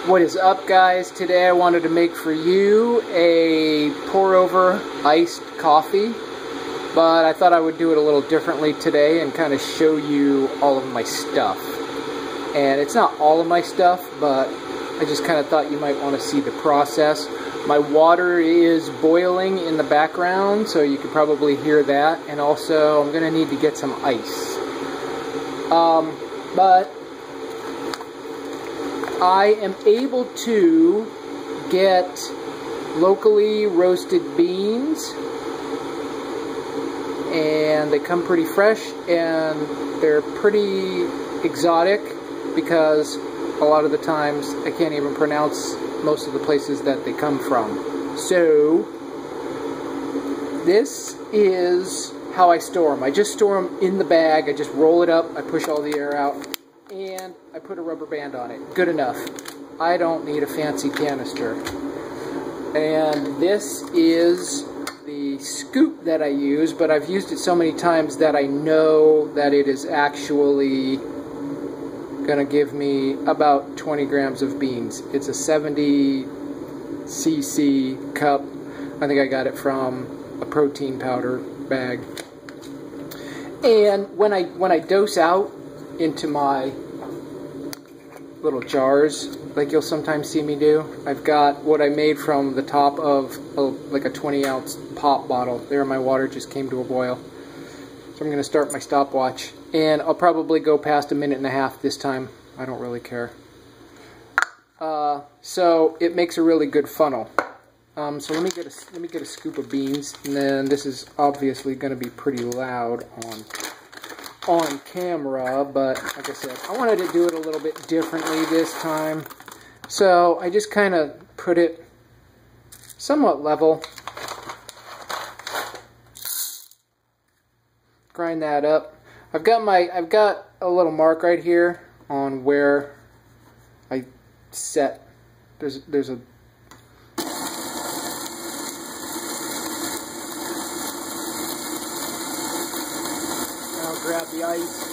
What is up, guys? Today I wanted to make for you a pour-over iced coffee, but I thought I would do it a little differently today and kind of show you all of my stuff. And it's not all of my stuff, but I just kind of thought you might want to see the process. My water is boiling in the background, so you could probably hear that. And also, I'm going to need to get some ice. But I am able to get locally roasted beans, and they come pretty fresh, and they're pretty exotic because a lot of the times I can't even pronounce most of the places that they come from. So this is how I store them. I just store them in the bag. I just roll it up, I push all the air out, and I put a rubber band on it. Good enough. I don't need a fancy canister. And this is the scoop that I use, but I've used it so many times that I know that it is actually going to give me about 20 grams of beans. It's a 70 cc cup. I think I got it from a protein powder bag. And when I dose out into my little jars, like you'll sometimes see me do, I've got what I made from the top of like a 20-ounce pop bottle. There, my water just came to a boil. So I'm going to start my stopwatch, and I'll probably go past a minute and a half this time. I don't really care. So it makes a really good funnel. So let me get a scoop of beans, and then this is obviously going to be pretty loud on camera, but like I said, I wanted to do it a little bit differently this time. So I just kind of put it somewhat level. Grind that up. I've got a little mark right here on where I set. There's a I'll grab the ice.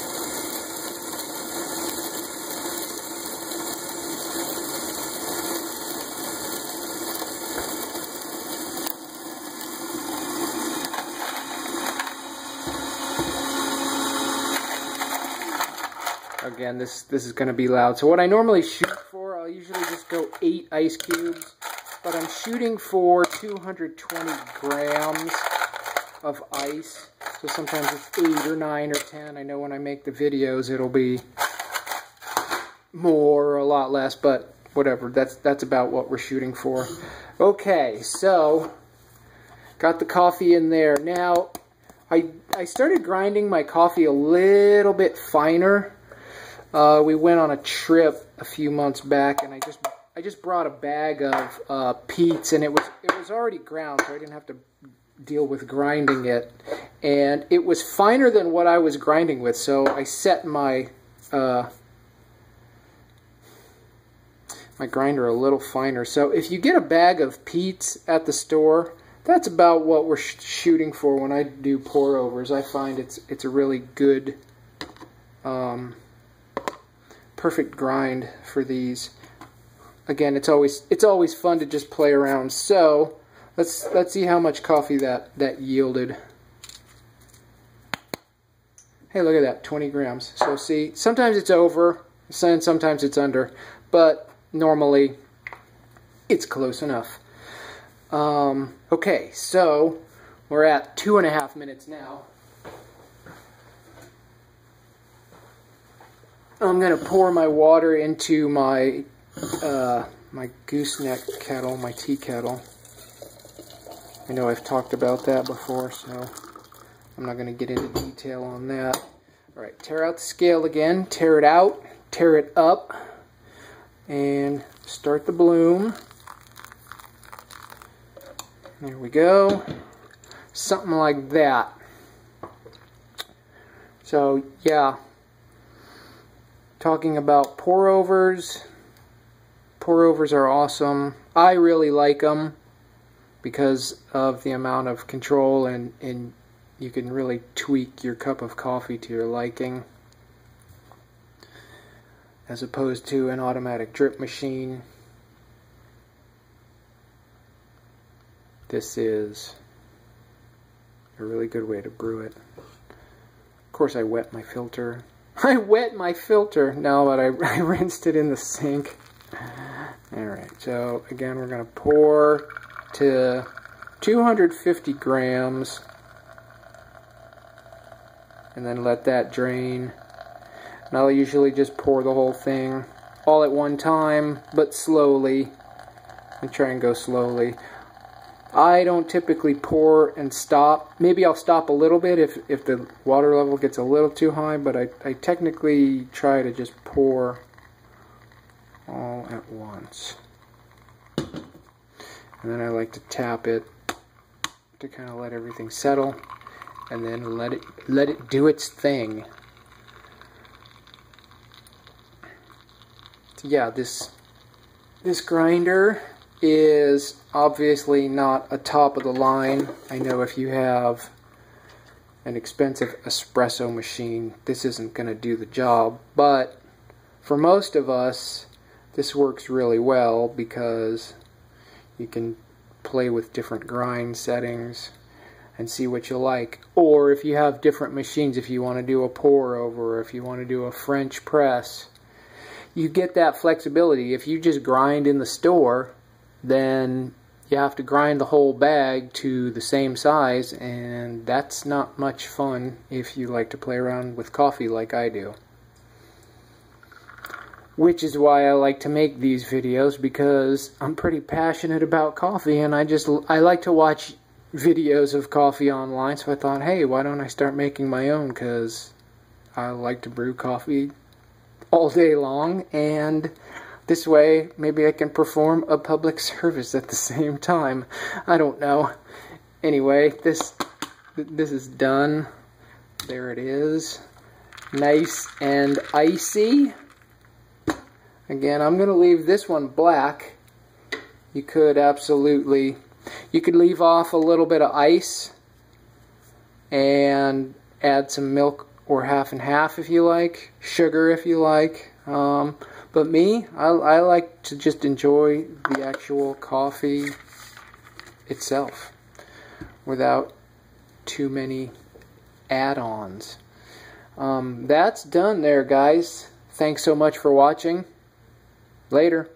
Again, this is going to be loud. So what I normally shoot for, I'll usually just go 8 ice cubes, but I'm shooting for 220 grams of ice. So sometimes it's 8 or 9 or 10. I know when I make the videos it'll be more or a lot less, but whatever. That's about what we're shooting for. Okay, so got the coffee in there. Now I started grinding my coffee a little bit finer. We went on a trip a few months back, and I just brought a bag of Pete's, and it was already ground, so I didn't have to deal with grinding it. And it was finer than what I was grinding with, so I set my my grinder a little finer. So if you get a bag of Pete's at the store, that's about what we're shooting for when I do pour-overs. I find it's a really good perfect grind for these. Again, it's always fun to just play around. So let's see how much coffee that yielded. Hey, look at that, 20 grams. So see, sometimes it's over, and sometimes it's under, but normally it's close enough. Okay, so we're at 2.5 minutes now. I'm going to pour my water into my my gooseneck kettle, my tea kettle. I know I've talked about that before, so I'm not going to get into detail on that. Alright, tear out the scale again, tear it out, tear it up, and start the bloom. There we go. Something like that. So, yeah. Talking about pour-overs. Pour-overs are awesome. I really like them because of the amount of control, and you can really tweak your cup of coffee to your liking. as opposed to an automatic drip machine. this is a really good way to brew it. Of course, I wet my filter. I wet my filter now that I rinsed it in the sink. Alright, so again, we're going to pour to 250 grams and then let that drain. And I'll usually just pour the whole thing all at one time, but slowly. I try and go slowly. I don't typically pour and stop. Maybe I'll stop a little bit if the water level gets a little too high, but I technically try to just pour all at once. And then I like to tap it to kind of let everything settle, and then let it do its thing. So yeah, this grinder is obviously not a top of the line. I know if you have an expensive espresso machine, this isn't going to do the job, but for most of us this works really well because you can play with different grind settings and see what you like. Or if you have different machines, if you want to do a pour over, or if you want to do a French press, you get that flexibility. If you just grind in the store, then you have to grind the whole bag to the same size, and that's not much fun if you like to play around with coffee like I do. Which is why I like to make these videos, because I'm pretty passionate about coffee, and I like to watch videos of coffee online, so I thought, hey, why don't I start making my own, because I like to brew coffee all day long, and this way maybe I can perform a public service at the same time. I don't know. Anyway, this is done. There it is. Nice and icy. Again, I'm going to leave this one black. You could leave off a little bit of ice and add some milk, or half and half if you like, sugar if you like. But me, I like to just enjoy the actual coffee itself without too many add-ons. That's done there, guys. Thanks so much for watching. Later.